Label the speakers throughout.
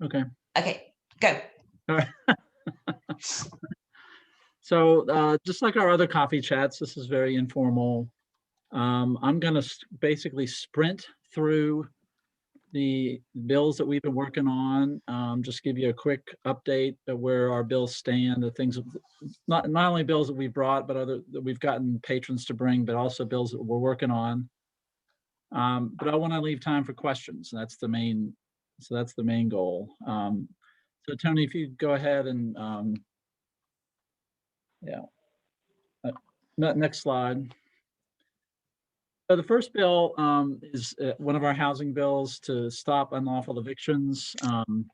Speaker 1: Okay.
Speaker 2: Okay, go.
Speaker 1: All right. So just like our other coffee chats, this is very informal. I'm going to basically sprint through the bills that we've been working on. Just give you a quick update of where our bills stand, the things, not only bills that we've brought, but other that we've gotten patrons to bring, but also bills that we're working on. But I want to leave time for questions. That's the main goal. So Tony, if you go ahead and yeah, uh, next slide. So the first bill is one of our housing bills to stop unlawful evictions. And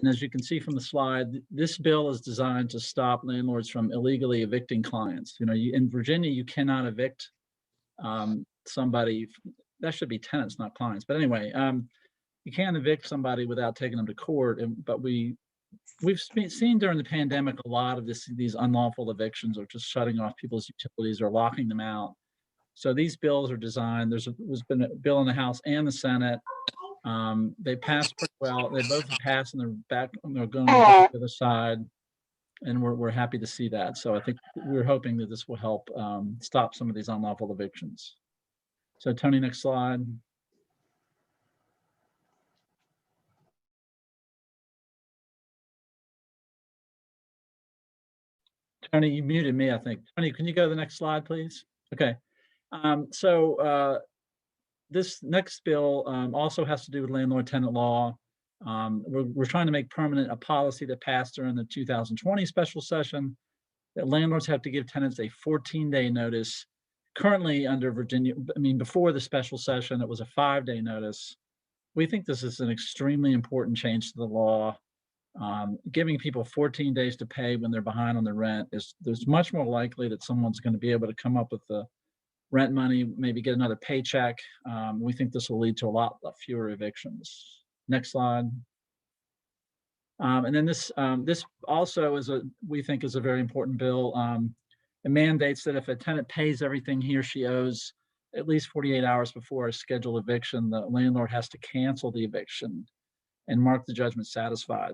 Speaker 1: as you can see from the slide, this bill is designed to stop landlords from illegally evicting clients. In Virginia, you cannot evict somebody. That should be tenants, not clients. But anyway, you can't evict somebody without taking them to court. But we've seen during the pandemic a lot of these unlawful evictions, or just shutting off people's utilities or locking them out. So these bills are designed. There's been a bill in the House and the Senate. They passed pretty well. They both passed, and they're going to the other side, and we're happy to see that. So I think we're hoping that this will help stop some of these unlawful evictions. So Tony, next slide. Tony, you muted me, I think. Tony, can you go to the next slide, please? Okay. This next bill also has to do with landlord-tenant law. We're trying to make permanent a policy that passed during the 2020 special session that landlords have to give tenants a 14-day notice. Currently under Virginia, before the special session, it was a 5-day notice. We think this is an extremely important change to the law. Giving people 14 days to pay when they're behind on their rent there's much more likely that someone's going to be able to come up with the rent money, maybe get another paycheck. We think this will lead to a lot fewer evictions. Next slide. And then this also we think is a very important bill. It mandates that if a tenant pays everything he or she owes at least 48 hours before a scheduled eviction, the landlord has to cancel the eviction and mark the judgment satisfied.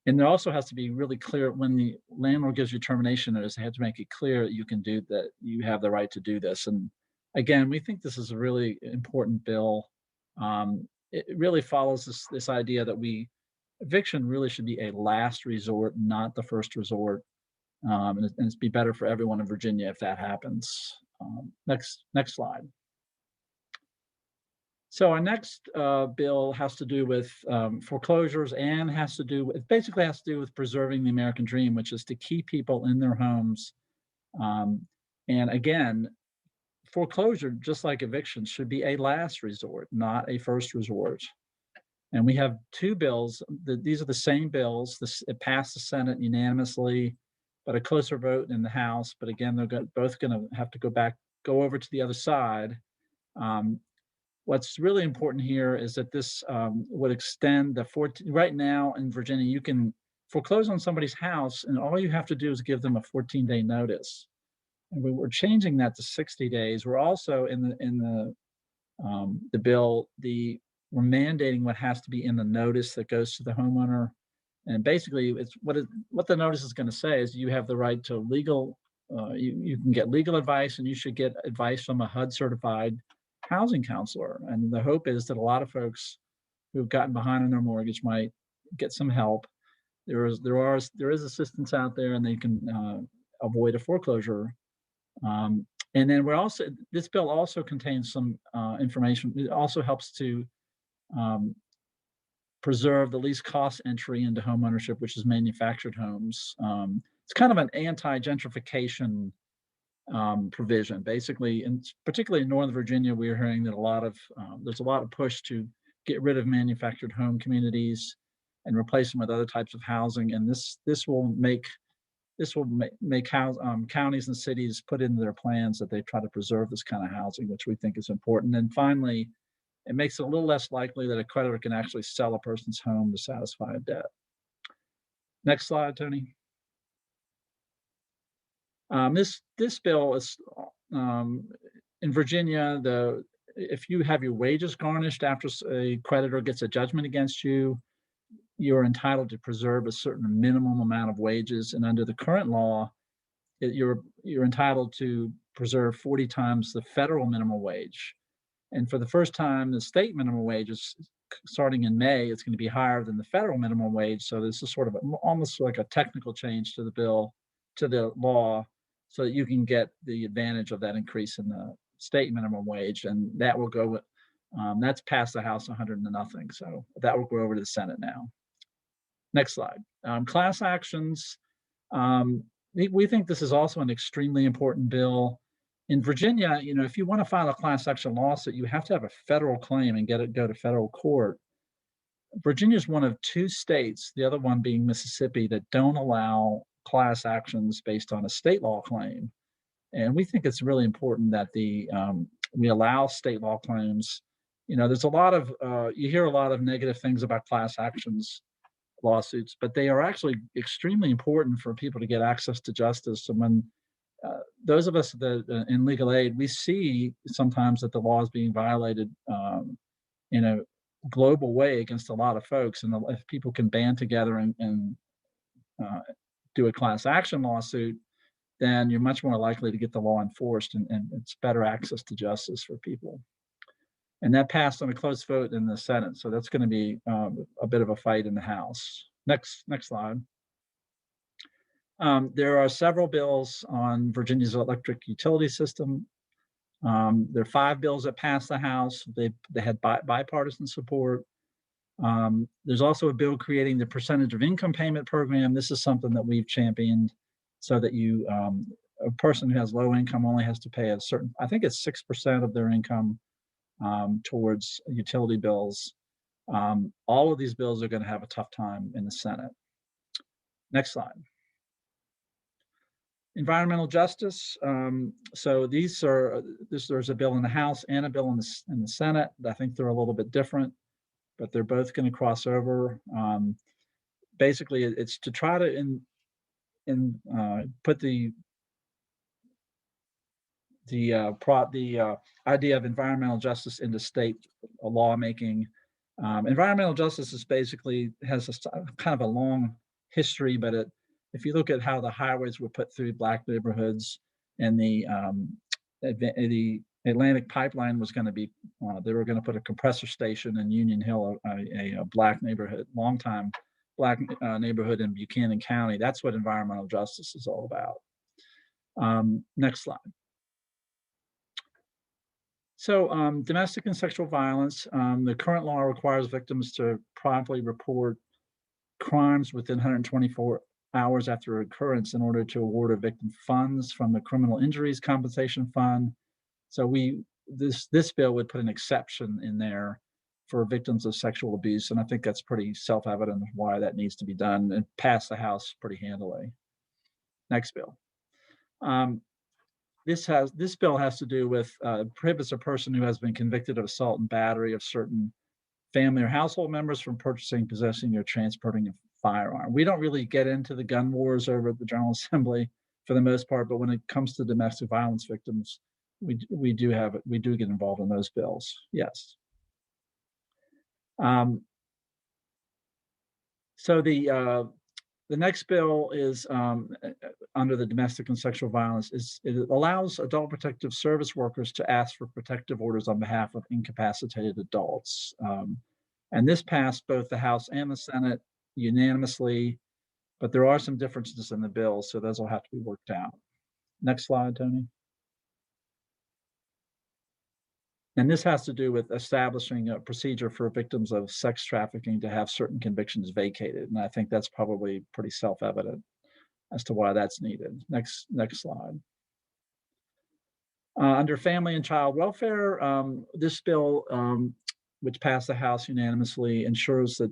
Speaker 1: And there also has to be really clear when the landlord gives you termination notice, they have to make it clear that you have the right to do this. And again, we think this is a really important bill. It really follows this idea that eviction really should be a last resort, not the first resort. And it'd be better for everyone in Virginia if that happens. Next slide. So our next bill has to do with foreclosures and basically has to do with preserving the American dream, which is to keep people in their homes. And again, foreclosure, just like eviction, should be a last resort, not a first resort. And we have two bills. These are the same bills. It passed the Senate unanimously, but a closer vote in the House. But again, they're both going to have to go over to the other side. What's really important here is that this would extend right now in Virginia, you can foreclose on somebody's house and all you have to do is give them a 14-day notice. And we're changing that to 60 days. We're also in the bill, we're mandating what has to be in the notice that goes to the homeowner. And basically it's what the notice is going to say is you have the right to you can get legal advice, and you should get advice from a HUD certified housing counselor. And the hope is that a lot of folks who've gotten behind on their mortgage might get some help. There is assistance out there, and they can avoid a foreclosure. And then this bill also contains some information. It also helps to preserve the least cost entry into homeownership, which is manufactured homes. It's kind of an anti-gentrification provision, basically, and particularly in Northern Virginia, we're hearing that there's a lot of push to get rid of manufactured home communities and replace them with other types of housing. And this will make counties and cities put into their plans that they try to preserve this kind of housing, which we think is important. And finally, it makes it a little less likely that a creditor can actually sell a person's home to satisfy a debt. Next slide, Tony. This bill is in Virginia. if you have your wages garnished after a creditor gets a judgment against you, you're entitled to preserve a certain minimum amount of wages. And under the current law, you're entitled to preserve 40 times the federal minimum wage. And for the first time, the state minimum wage is starting in May. It's going to be higher than the federal minimum wage. So this is sort of almost like a technical change to the bill, to the law, so that you can get the advantage of that increase in the state minimum wage. And that will go, that's passed the House 100 to nothing. So that will go over to the Senate now. Next slide. Class actions. We think this is also an extremely important bill. In Virginia, if you want to file a class action lawsuit, you have to have a federal claim and go to federal court. Virginia is one of 2 states, the other one being Mississippi, that don't allow class actions based on a state law claim. And we think it's really important that we allow state law claims. There's a lot of you hear a lot of negative things about class actions lawsuits, but they are actually extremely important for people to get access to justice. And when those of us that in legal aid, we see sometimes that the law is being violated in a global way against a lot of folks. And if people can band together and do a class action lawsuit, then you're much more likely to get the law enforced, and it's better access to justice for people. And that passed on a close vote in the Senate. So that's going to be a bit of a fight in the House. Next slide. There are several bills on Virginia's electric utility system. There are 5 bills that passed the House. They had bipartisan support. There's also a bill creating the percentage of income payment program. This is something that we've championed, so that a person who has low income only has to pay a certain, I think it's 6% of their income towards utility bills. All of these bills are going to have a tough time in the Senate. Next slide. Environmental justice. So there's a bill in the House and a bill in the Senate. I think they're a little bit different, but they're both going to cross over. Basically, it's to try to put the idea of environmental justice into state lawmaking. Environmental justice is basically has kind of a long history, but if you look at how the highways were put through Black neighborhoods, and the Atlantic Pipeline was going to be, they were going to put a compressor station in Union Hill, a Black neighborhood, longtime Black neighborhood in Buchanan County. That's what environmental justice is all about. Next slide. So domestic and sexual violence, the current law requires victims to promptly report crimes within 124 hours after occurrence in order to award a victim funds from the Criminal Injuries Compensation Fund. So this bill would put an exception in there for victims of sexual abuse, and I think that's pretty self-evident why that needs to be done, and pass the House pretty handily. Next bill. This bill has to do with prohibits a person who has been convicted of assault and battery of certain family or household members from purchasing, possessing, or transporting a firearm. We don't really get into the gun wars over at the General Assembly for the most part, but when it comes to domestic violence victims, we do get involved in those bills. Yes. So the next bill is under the domestic and sexual violence. It allows adult protective service workers to ask for protective orders on behalf of incapacitated adults. And this passed both the House and the Senate unanimously, but there are some differences in the bill, so those will have to be worked out. Next slide, Tony. And this has to do with establishing a procedure for victims of sex trafficking to have certain convictions vacated. And I think that's probably pretty self-evident as to why that's needed. Next slide. Under family and child welfare, this bill, which passed the House unanimously, ensures that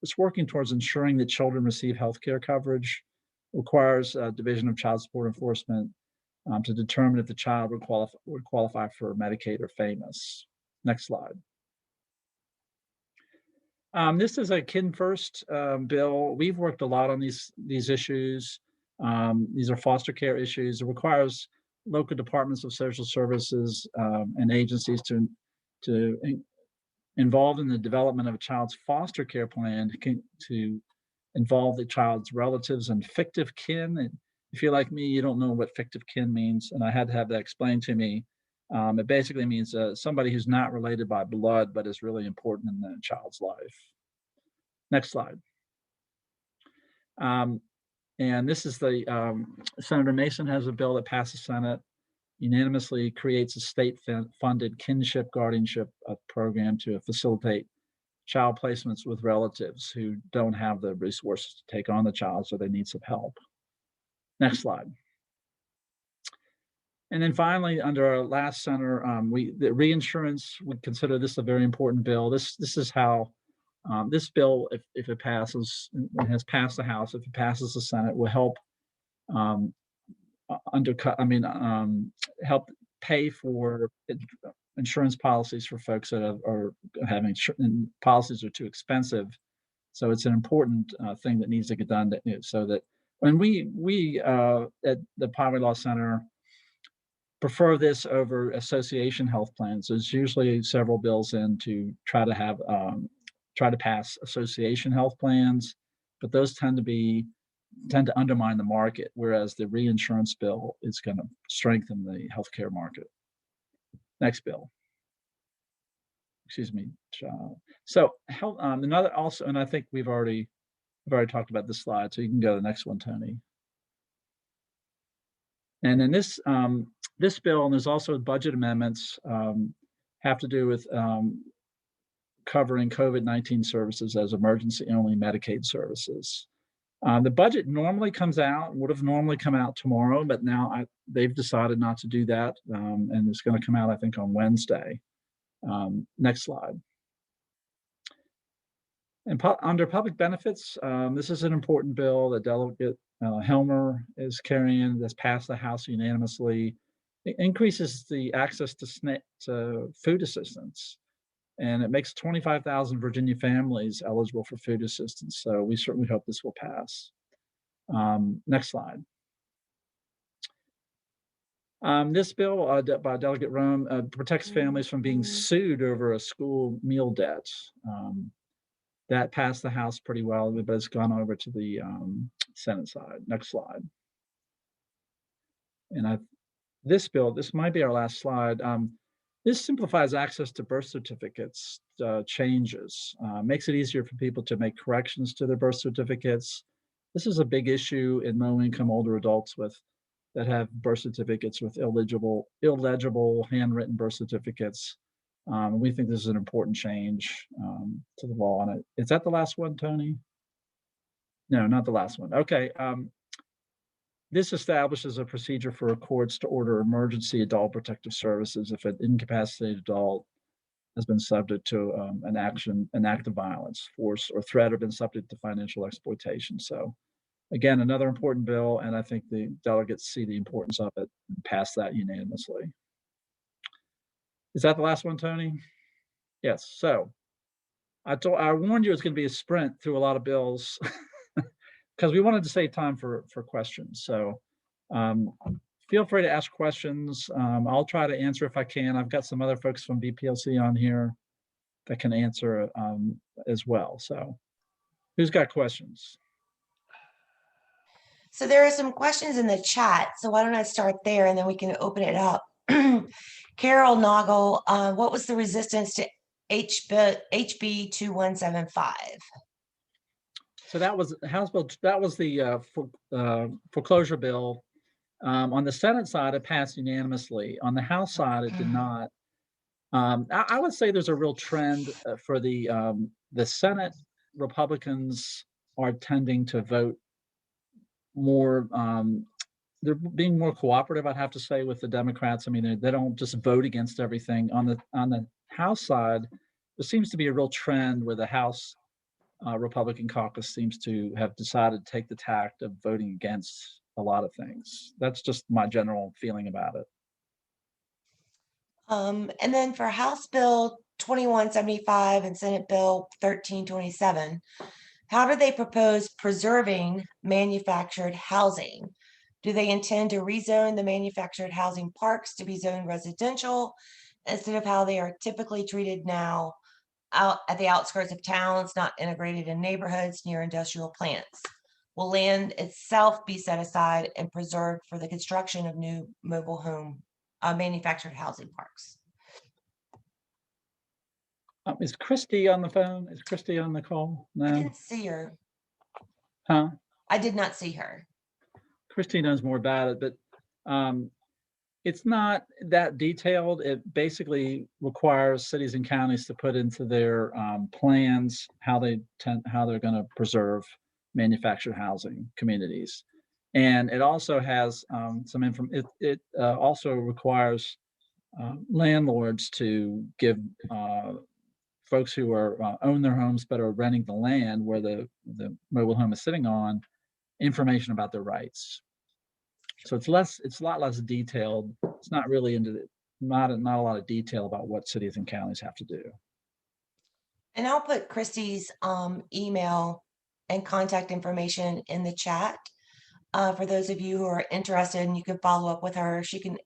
Speaker 1: it's working towards ensuring that children receive health care coverage, requires Division of Child Support Enforcement to determine if the child would qualify for Medicaid or FAMUS. Next slide. This is a Kid First bill. We've worked a lot on these issues. These are foster care issues. It requires local departments of social services and agencies to involved in the development of a child's foster care plan to involve the child's relatives and fictive kin. And if you're like me, you don't know what fictive kin means, and I had to have that explained to me. It basically means somebody who's not related by blood, but is really important in the child's life. Next slide. And this is Senator Mason has a bill that passed the Senate, unanimously creates a state-funded kinship guardianship program to facilitate child placements with relatives who don't have the resources to take on the child, so they need some help. Next slide. And then finally, under our last center, the reinsurance, we consider this a very important bill. This is how this bill, if it passes, it has passed the House, if it passes the Senate, will help help pay for insurance policies for folks that are having policies are too expensive. So it's an important thing that needs to get done so that when we at the Poverty Law Center prefer this over association health plans. There's usually several bills in to try to pass association health plans, but those tend to undermine the market, whereas the reinsurance bill is going to strengthen the healthcare market. Next bill. Excuse me. So another also, and I think we've already talked about this slide, so you can go to the next one, Tony. And then this bill, and there's also budget amendments, have to do with covering COVID-19 services as emergency-only Medicaid services. The budget normally would have normally come out tomorrow, but now they've decided not to do that, and it's going to come out, I think, on Wednesday. Next slide. And under public benefits, this is an important bill that Delegate Helmer is carrying, that's passed the House unanimously. It increases the access to food assistance, and it makes 25,000 Virginia families eligible for food assistance. So we certainly hope this will pass. Next slide. This bill by Delegate Rome protects families from being sued over a school meal debt. That passed the House pretty well, but it's gone over to the Senate side. Next slide. And this bill, this might be our last slide. This simplifies access to birth certificates changes, makes it easier for people to make corrections to their birth certificates. This is a big issue in low-income older adults that have birth certificates with illegible handwritten birth certificates. We think this is an important change to the law on it. Is that the last one, Tony? No, not the last one. Okay. This establishes a procedure for courts to order emergency adult protective services if an incapacitated adult has been subject to an act of violence, force, or threat, or been subject to financial exploitation. So again, another important bill, and I think the delegates see the importance of it and pass that unanimously. Is that the last one, Tony? Yes. So I warned you it's going to be a sprint through a lot of bills because we wanted to save time for questions. So feel free to ask questions. I'll try to answer if I can. I've got some other folks from VPLC on here that can answer as well. So who's got questions?
Speaker 2: So there are some questions in the chat. So why don't I start there and then we can open it up. Carol Noggle, what was the resistance to HB 2175?
Speaker 1: So that was House Bill. That was the foreclosure bill. On the Senate side, it passed unanimously. On the House side, it did not. I would say there's a real trend for the Senate. Republicans are tending to vote more. They're being more cooperative, I'd have to say, with the Democrats. I mean, they don't just vote against everything. On the House side, there seems to be a real trend where the House Republican caucus seems to have decided to take the tact of voting against a lot of things. That's just my general feeling about it.
Speaker 2: And then for House Bill 2175 and Senate Bill 1327, how do they propose preserving manufactured housing? Do they intend to rezone the manufactured housing parks to be zoned residential instead of how they are typically treated now out at the outskirts of towns, not integrated in neighborhoods near industrial plants? Will land itself be set aside and preserved for the construction of new mobile home manufactured housing parks?
Speaker 1: Is Christy on the phone? Is Christy on the call?
Speaker 2: I
Speaker 1: No?
Speaker 2: didn't see her.
Speaker 1: Huh?
Speaker 2: I did not see her.
Speaker 1: Christy knows more about it, but it's not that detailed. It basically requires cities and counties to put into their plans how they're going to preserve manufactured housing communities, and it also has some information. It also requires landlords to give folks who are own their homes but are renting the land where the mobile home is sitting on information about their rights. So it's a lot less detailed. It's not really not a lot of detail about what cities and counties have to do.
Speaker 2: And I'll put Christie's email and contact information in the chat for those of you who are interested, and you can follow up with her. She can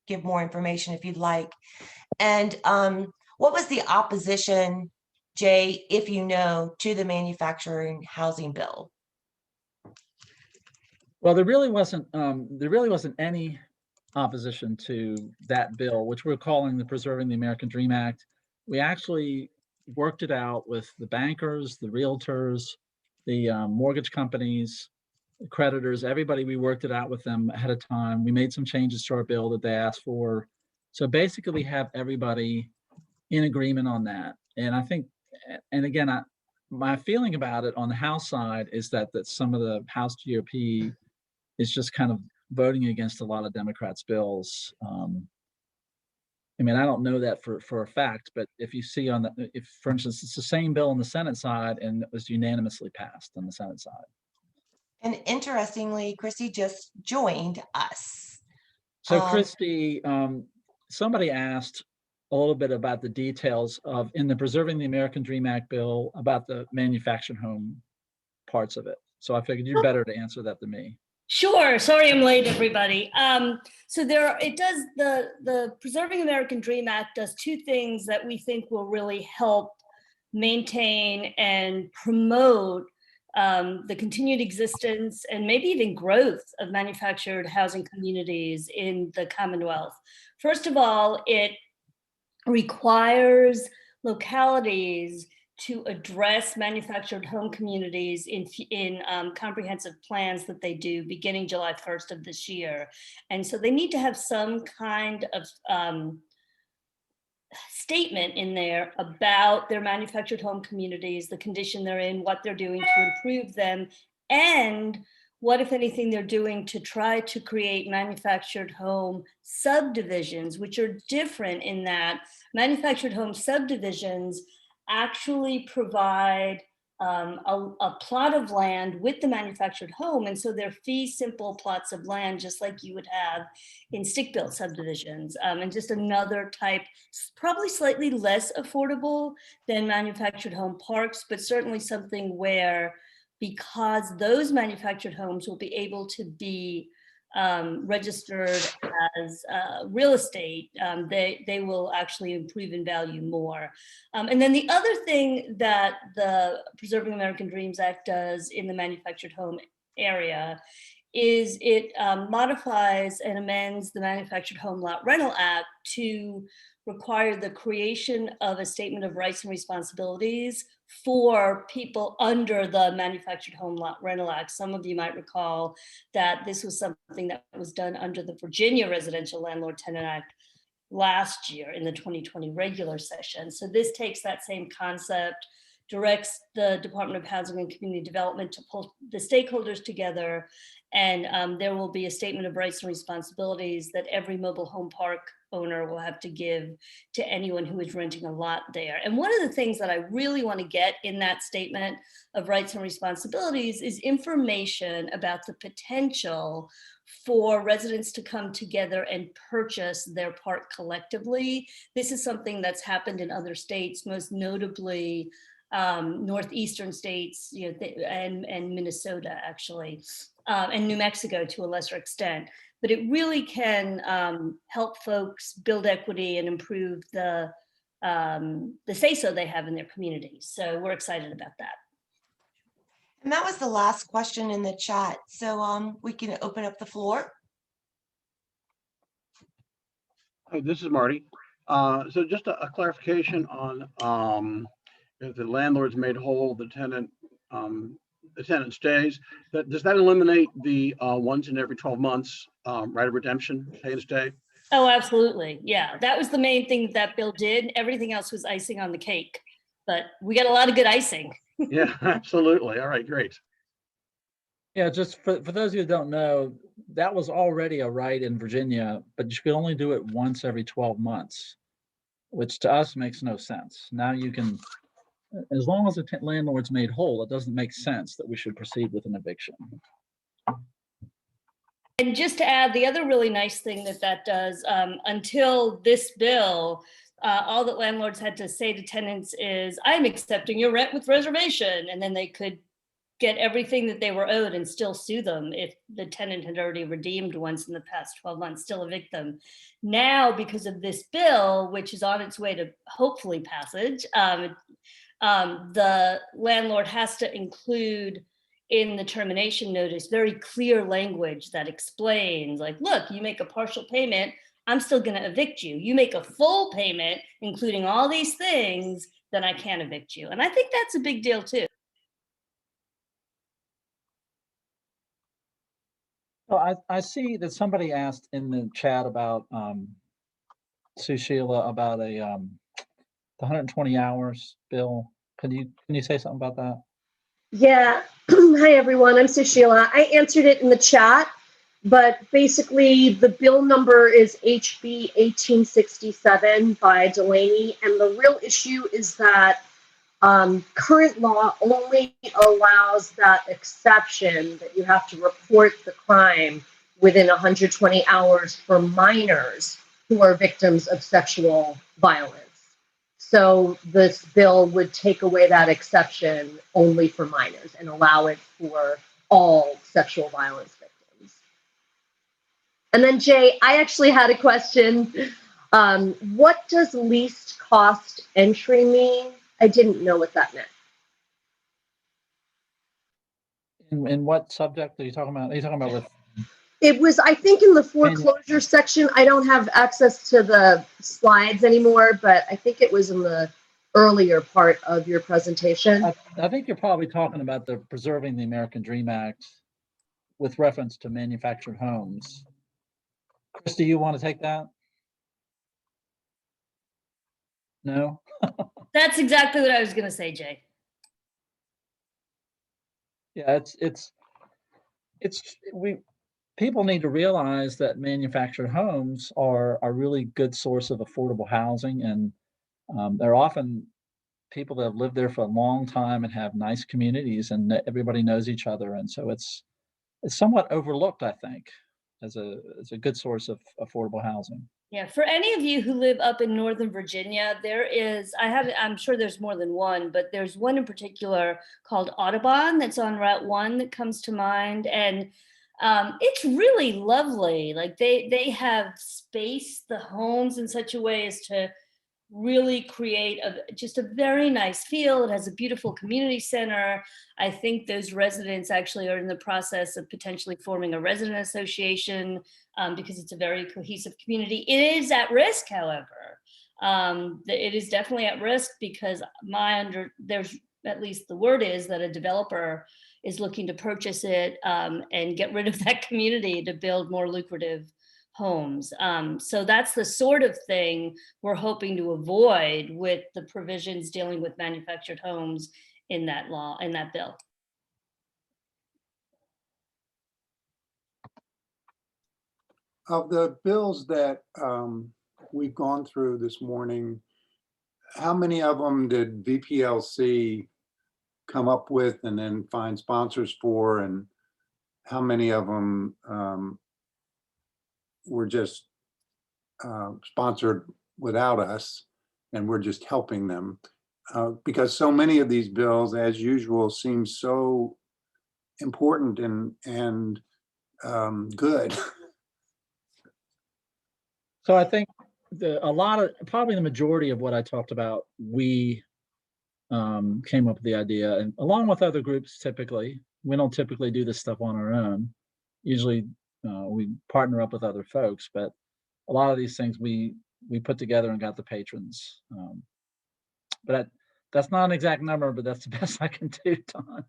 Speaker 2: give more information if you'd like. And what was the opposition, Jay, if you know, to the manufacturing housing bill?
Speaker 1: Well, there really wasn't any opposition to that bill, which we're calling the Preserving the American Dream Act. We actually worked it out with the bankers, the realtors, the mortgage companies, the creditors, everybody. We worked it out with them ahead of time. We made some changes to our bill that they asked for. So basically, we have everybody in agreement on that. And I think, and again, my feeling about it on the House side is that some of the House GOP is just kind of voting against a lot of Democrats' bills. I mean, I don't know that for a fact, but if you see if, for instance, it's the same bill on the Senate side and it was unanimously passed on the Senate side.
Speaker 2: And interestingly, Christy just joined us.
Speaker 1: So Christy, somebody asked a little bit about the details in the Preserving the American Dream Act bill about the manufactured home parts of it. So I figured you're better to answer that than me.
Speaker 3: Sure. Sorry, I'm late, everybody. So the Preserving American Dream Act does two things that we think will really help maintain and promote the continued existence and maybe even growth of manufactured housing communities in the Commonwealth. First of all, it requires localities to address manufactured home communities in comprehensive plans that they do beginning July 1st of this year. And so they need to have some kind of statement in there about their manufactured home communities, the condition they're in, what they're doing to improve them, and what, if anything, they're doing to try to create manufactured home subdivisions, which are different in that manufactured home subdivisions actually provide a plot of land with the manufactured home. And so they're fee simple plots of land, just like you would have in stick-built subdivisions, and just another type, probably slightly less affordable than manufactured home parks, but certainly something where, because those manufactured homes will be able to be registered as real estate, they will actually improve in value more. And then the other thing that the Preserving American Dreams Act does in the manufactured home area is it modifies and amends the Manufactured Home Lot Rental Act to require the creation of a statement of rights and responsibilities for people under the Manufactured Home Lot Rental Act. Some of you might recall that this was something that was done under the Virginia Residential Landlord Tenant Act last year in the 2020 regular session. So this takes that same concept, directs the Department of Housing and Community Development to pull the stakeholders together, and there will be a statement of rights and responsibilities that every mobile home park owner will have to give to anyone who is renting a lot there. And one of the things that I really want to get in that statement of rights and responsibilities is information about the potential for residents to come together and purchase their park collectively. This is something that's happened in other states, most notably northeastern states, and Minnesota, actually. and New Mexico to a lesser extent. But it really can help folks build equity and improve the say-so they have in their communities. So we're excited about that.
Speaker 2: And that was the last question in the chat. So we can open up the floor.
Speaker 4: Hi, this is Marty. So just a clarification on if the landlord's made whole, the tenant stays. Does that eliminate the once in every 12 months right of redemption, pay and stay?
Speaker 3: Oh, absolutely. Yeah, that was the main thing that bill did. Everything else was icing on the cake, but we got a lot of good icing.
Speaker 4: Yeah, absolutely. All right, great.
Speaker 1: Yeah, just for those of you who don't know, that was already a right in Virginia, but you could only do it once every 12 months, which to us makes no sense. Now you can, as long as the landlord's made whole, it doesn't make sense that we should proceed with an eviction.
Speaker 3: And just to add, the other really nice thing that does, until this bill, all that landlords had to say to tenants is, I'm accepting your rent with reservation. And then they could get everything that they were owed and still sue them if the tenant had already redeemed once in the past 12 months, still evict them. Now, because of this bill, which is on its way to hopefully passage, the landlord has to include in the termination notice very clear language that explains, like, look, you make a partial payment, I'm still going to evict you. You make a full payment, including all these things, then I can't evict you. And I think that's a big deal too.
Speaker 1: Well, I see that somebody asked in the chat about Sue Sheila about the 120 hours bill. Can you say something about that?
Speaker 5: Yeah. Hi, everyone. I'm Sushila. I answered it in the chat, but basically the bill number is HB 1867 by Delaney. And the real issue is that current law only allows that exception that you have to report the crime within 120 hours for minors who are victims of sexual violence. So this bill would take away that exception only for minors and allow it for all sexual violence victims. And then Jay, I actually had a question. What does least cost entry mean? I didn't know what that meant.
Speaker 1: In what subject are you talking about? Are you talking about with?
Speaker 5: It was, I think, in the foreclosure section. I don't have access to the slides anymore, but I think it was in the earlier part of your presentation.
Speaker 1: I think you're probably talking about the Preserving the American Dream Act with reference to manufactured homes. Chris, do you want to take that? No?
Speaker 3: That's exactly what I was going to say, Jay.
Speaker 1: Yeah, people need to realize that manufactured homes are a really good source of affordable housing, and they're often people that have lived there for a long time and have nice communities, and everybody knows each other, and so it's somewhat overlooked, I think, as a good source of affordable housing.
Speaker 3: Yeah, for any of you who live up in Northern Virginia, there is, I'm sure there's more than one, but there's one in particular called Audubon that's on Route 1 that comes to mind. And it's really lovely. Like they have spaced the homes in such a way as to really create just a very nice feel. It has a beautiful community center. I think those residents actually are in the process of potentially forming a resident association because it's a very cohesive community. It is at risk, however. It is definitely at risk because there's at least the word is that a developer is looking to purchase it and get rid of that community to build more lucrative homes. So that's the sort of thing we're hoping to avoid with the provisions dealing with manufactured homes in that law, in that bill.
Speaker 6: Of the bills that we've gone through this morning, how many of them did VPLC come up with and then find sponsors for, and how many of them were just sponsored without us and we're just helping them? Because so many of these bills, as usual, seem so important and good.
Speaker 1: So I think probably the majority of what I talked about, we came up with the idea, and along with other groups. Typically, we don't typically do this stuff on our own. Usually, we partner up with other folks, but a lot of these things we put together and got the patrons. But that's not an exact number, but that's the best I can do, Don.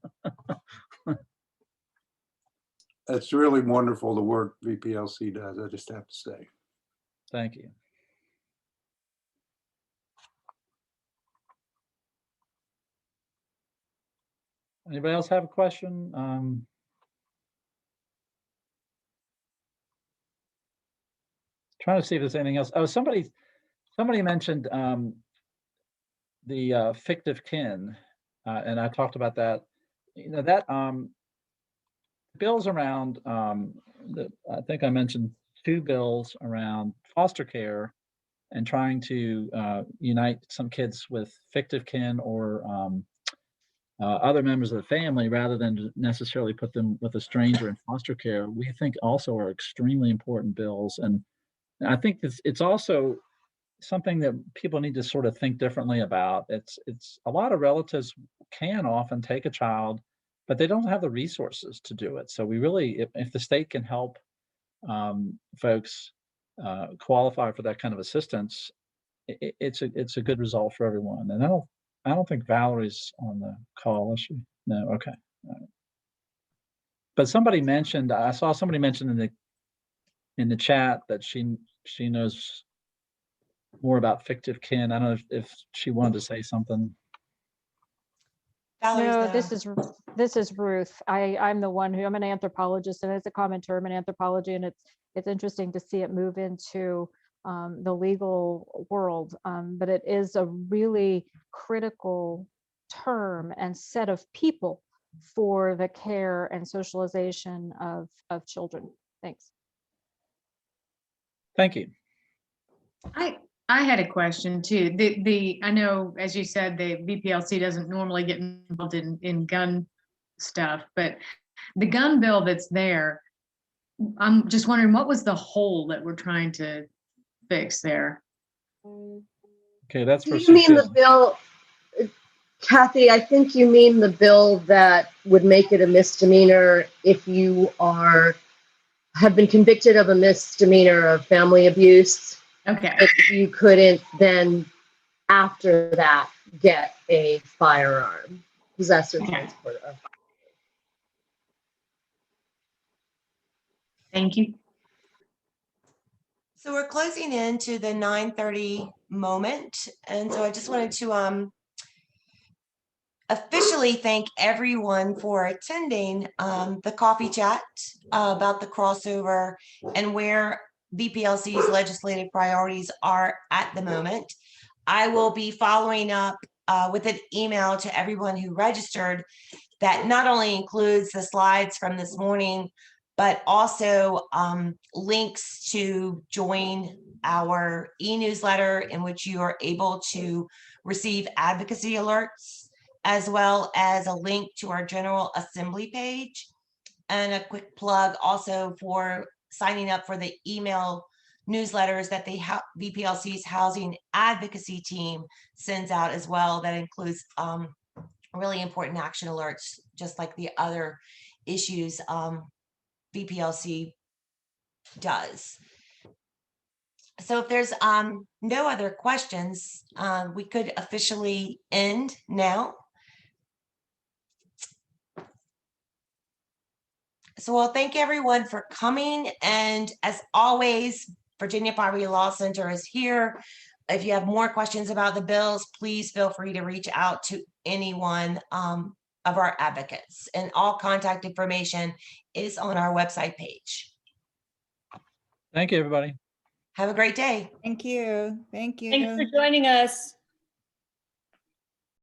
Speaker 6: It's really wonderful the work VPLC does, I just have to say.
Speaker 1: Thank you. Anybody else have a question? Trying to see if there's anything else. Oh, somebody mentioned the fictive kin, and I talked about that. You know, that bills around. I think I mentioned 2 bills around foster care and trying to unite some kids with fictive kin or other members of the family rather than to necessarily put them with a stranger in foster care. We think also are extremely important bills, and I think it's also something that people need to sort of think differently about. It's a lot of relatives can often take a child, but they don't have the resources to do it. So we really, if the state can help folks qualify for that kind of assistance, it's a good result for everyone. And I don't think Valerie's on the call, is she? No, okay. All right. But I saw somebody mention in the chat that she knows more about fictive kin. I don't know if she wanted to say something.
Speaker 2: Valerie's
Speaker 7: No,
Speaker 2: the-
Speaker 7: this is Ruth. I'm the one I'm an anthropologist, and it's a common term in anthropology, and it's interesting to see it move into the legal world. But it is a really critical term and set of people for the care and socialization of children. Thanks.
Speaker 1: Thank you.
Speaker 8: I had a question too. I know, as you said, the VPLC doesn't normally get involved in gun stuff, but the gun bill that's there, I'm just wondering, what was the hole that we're trying to fix there?
Speaker 1: Okay, that's
Speaker 5: Do
Speaker 1: for
Speaker 5: you mean the
Speaker 1: Sue.
Speaker 5: bill, Kathy? I think you mean the bill that would make it a misdemeanor if you have been convicted of a misdemeanor of family abuse.
Speaker 8: Okay.
Speaker 5: If you couldn't then after that get a firearm, possess or
Speaker 8: Okay.
Speaker 5: transport a.
Speaker 8: Thank you.
Speaker 2: So we're closing into the 9:30 moment. And so I just wanted to officially thank everyone for attending the coffee chat about the crossover and where VPLC's legislative priorities are at the moment. I will be following up with an email to everyone who registered that not only includes the slides from this morning, but also links to join our e-newsletter in which you are able to receive advocacy alerts, as well as a link to our General Assembly page, and a quick plug also for signing up for the email newsletters that the VPLC's housing advocacy team sends out as well. That includes really important action alerts, just like the other issues VPLC does. So if there's no other questions, we could officially end now. So I'll thank everyone for coming. And as always, Virginia Poverty Law Center is here. If you have more questions about the bills, please feel free to reach out to anyone of our advocates. And all contact information is on our website page.
Speaker 1: Thank you, everybody.
Speaker 2: Have a great day.
Speaker 9: Thank you. Thank you.
Speaker 3: Thanks for joining us.